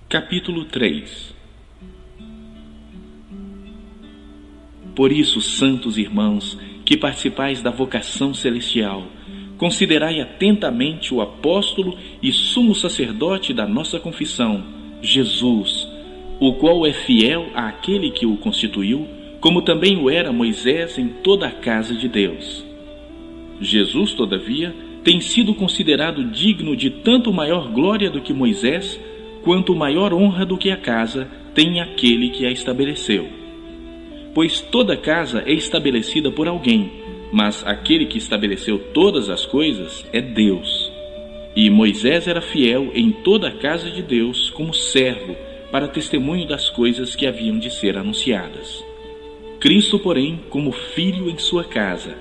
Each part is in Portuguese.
Capítulo 3. Por isso, santos irmãos, que participais da vocação celestial, considerai atentamente o apóstolo e sumo sacerdote da nossa confissão, Jesus, o qual é fiel àquele que o constituiu, como também o era Moisés em toda a casa de Deus. Jesus, todavia, tem sido considerado digno de tanto maior glória do que Moisés, quanto maior honra do que a casa tem aquele que a estabeleceu. Pois toda casa é estabelecida por alguém, mas aquele que estabeleceu todas as coisas é Deus. E Moisés era fiel em toda a casa de Deus como servo, para testemunho das coisas que haviam de ser anunciadas. Cristo, porém, como filho em sua casa,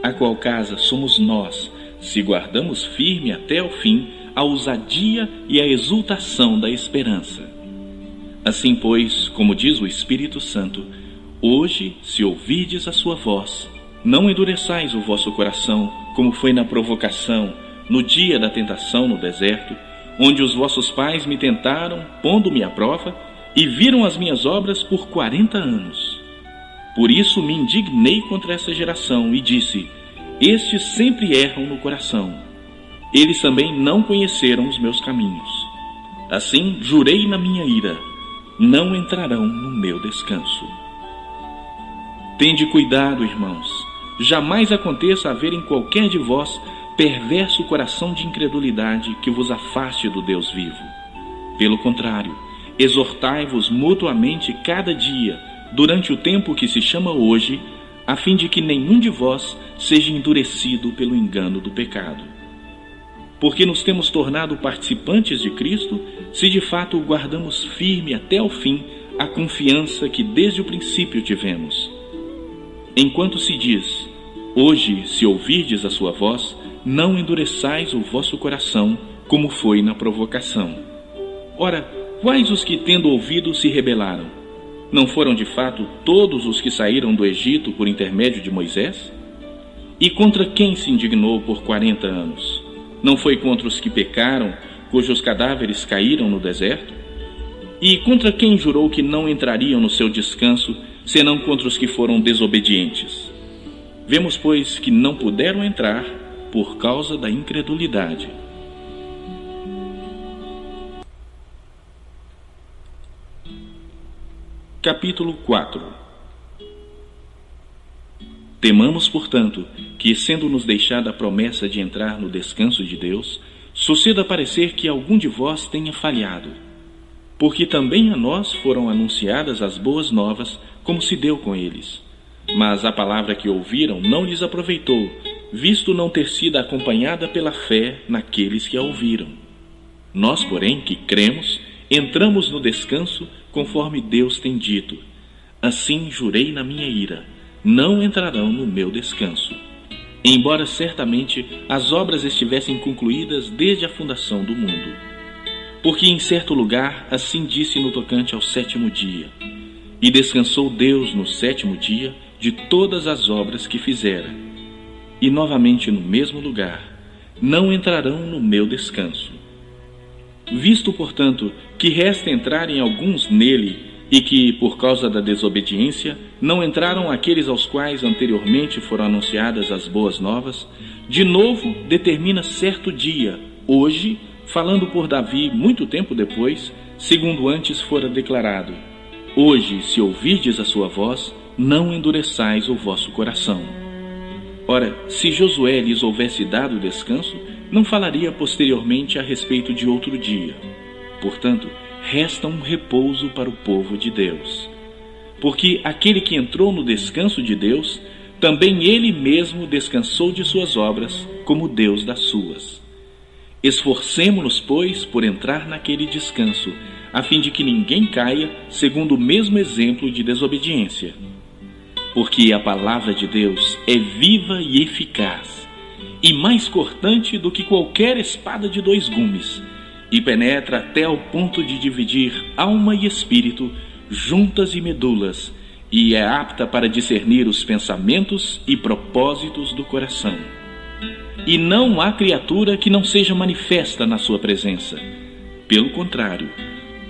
a qual casa somos nós, se guardamos firme até o fim a ousadia e a exultação da esperança. Assim, pois, como diz o Espírito Santo, hoje, se ouvirdes a sua voz, não endureçais o vosso coração, como foi na provocação, no dia da tentação no deserto, onde os vossos pais me tentaram, pondo-me à prova, e viram as minhas obras por 40 anos. Por isso me indignei contra essa geração e disse: estes sempre erram no coração. Eles também não conheceram os meus caminhos. Assim jurei na minha ira: não entrarão no meu descanso. Tende cuidado, irmãos, jamais aconteça haver em qualquer de vós perverso coração de incredulidade que vos afaste do Deus vivo. Pelo contrário, exortai-vos mutuamente cada dia, durante o tempo que se chama hoje, a fim de que nenhum de vós seja endurecido pelo engano do pecado. Porque nos temos tornado participantes de Cristo, se de fato guardamos firme até o fim a confiança que desde o princípio tivemos. Enquanto se diz: hoje, se ouvirdes a sua voz, não endureçais o vosso coração, como foi na provocação. Ora, quais os que, tendo ouvido, se rebelaram? Não foram de fato todos os que saíram do Egito por intermédio de Moisés? E contra quem se indignou por 40 anos? Não foi contra os que pecaram, cujos cadáveres caíram no deserto? E contra quem jurou que não entrariam no seu descanso, senão contra os que foram desobedientes? Vemos, pois, que não puderam entrar por causa da incredulidade. Capítulo 4. Temamos, portanto, que, sendo-nos deixada a promessa de entrar no descanso de Deus, suceda parecer que algum de vós tenha falhado. Porque também a nós foram anunciadas as boas novas, como se deu com eles. Mas a palavra que ouviram não lhes aproveitou, visto não ter sido acompanhada pela fé naqueles que a ouviram. Nós, porém, que cremos, entramos no descanso, conforme Deus tem dito: assim jurei na minha ira, não entrarão no meu descanso. Embora certamente as obras estivessem concluídas desde a fundação do mundo. Porque em certo lugar assim disse no tocante ao 7º dia: e descansou Deus no 7º dia de todas as obras que fizera. E novamente no mesmo lugar: não entrarão no meu descanso. Visto, portanto, que resta entrarem alguns nele, e que, por causa da desobediência, não entraram aqueles aos quais anteriormente foram anunciadas as boas novas, de novo determina certo dia, hoje, falando por Davi muito tempo depois, segundo antes fora declarado: hoje, se ouvirdes a sua voz, não endureçais o vosso coração. Ora, se Josué lhes houvesse dado descanso, não falaria posteriormente a respeito de outro dia. Portanto, resta um repouso para o povo de Deus. Porque aquele que entrou no descanso de Deus, também ele mesmo descansou de suas obras, como Deus das suas. Esforcemo-nos, pois, por entrar naquele descanso, a fim de que ninguém caia segundo o mesmo exemplo de desobediência. Porque a palavra de Deus é viva e eficaz, e mais cortante do que qualquer espada de 2 gumes, e penetra até ao ponto de dividir alma e espírito, juntas e medulas, e é apta para discernir os pensamentos e propósitos do coração. E não há criatura que não seja manifesta na sua presença. Pelo contrário,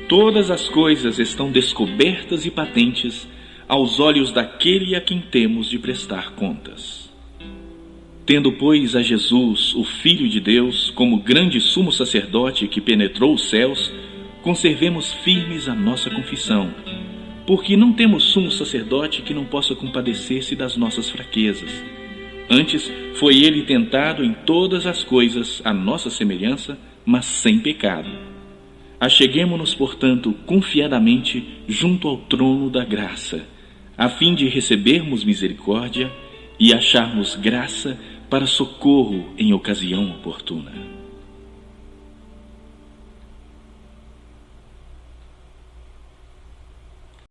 Todas as coisas estão descobertas e patentes aos olhos daquele a quem temos de prestar contas. Tendo, pois, a Jesus, o Filho de Deus, como grande sumo sacerdote que penetrou os céus, conservemos firmes a nossa confissão, porque não temos sumo sacerdote que não possa compadecer-se das nossas fraquezas. Antes, foi ele tentado em todas as coisas à nossa semelhança, mas sem pecado. Acheguemo-nos, portanto, confiadamente junto ao trono da graça, a fim de recebermos misericórdia e acharmos graça para socorro em ocasião oportuna.